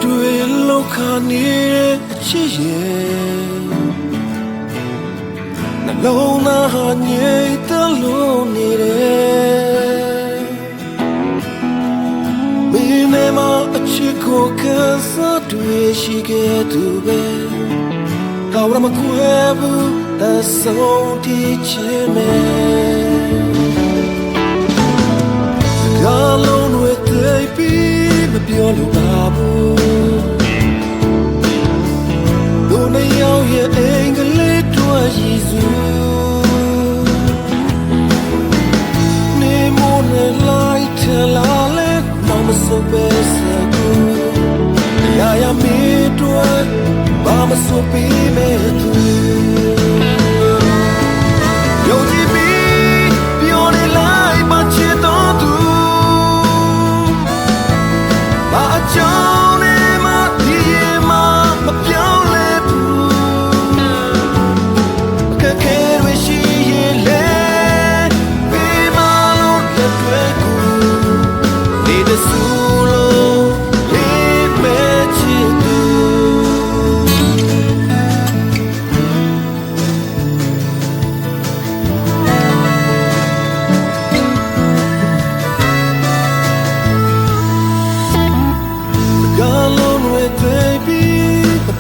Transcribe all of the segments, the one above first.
တွေလောက်ခါနေတဲ့ချစ်ရဲ့နှလုံးသားဟာငြိမ်သက်လို့နေတယ်မင်းနဲ့မအချစ်ကိုခံစားတွေ့ရှိခဲ့သူပဲကောင်းရမကွယ်ဘူးအဆုံးထိချင်မယ်ကားလုံးတွေသိပြီးမပြောလို့ပါဘူးတို့နဲ့ရောက်ရဲ့အင်္ဂလိပ်တို့ရည်စူးနေမနဲ့လိုက်ထလာလဲမမဆိုပဲစကူရာရမီတို့ဘာမဆိုပြီးမဲ့သူ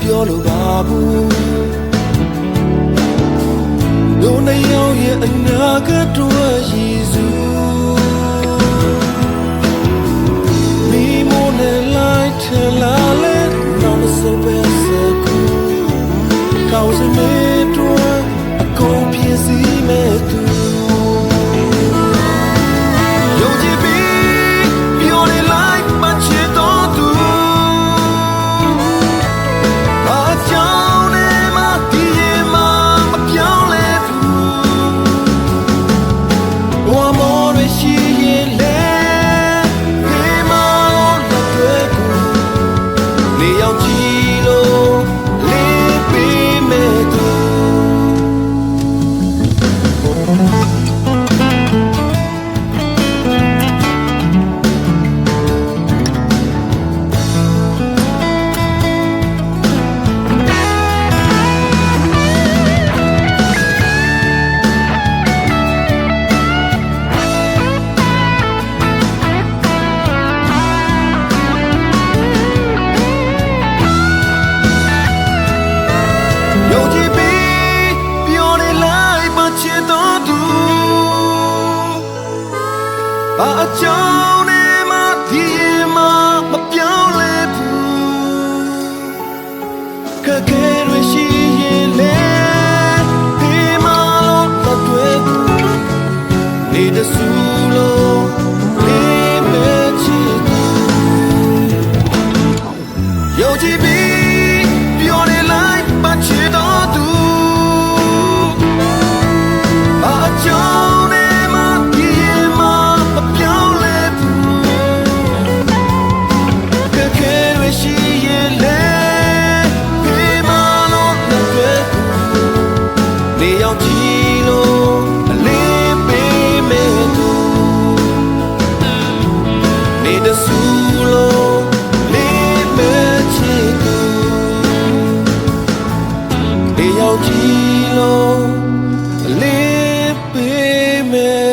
ပြောလို့ပါဘူးတို့နဲ့ရောက်ရဲ့အနာဂတ်တို့ရည်စူးမိမို့နဲ့လိုက်ထလာလဲတော့မဆိုပဲစကူကောင်းစမဲတို့အကုန်ပြည့်စည်မဲ့သူဘာအကြောင်းနဲ့မှဒီမှမပြောင်းလဲဘူးခက်ခဲတွေရှိရင်လဲဒီမှလို့မတွေ့ဘူးနေတဲ့စူလို့လေးမဲ့ချစ်သူယုံကြည်ပြီးပြောနေလိုက်ပါချစ်တော်သူဘာအကြောင်းကြည်လို့လေးပေးမယ်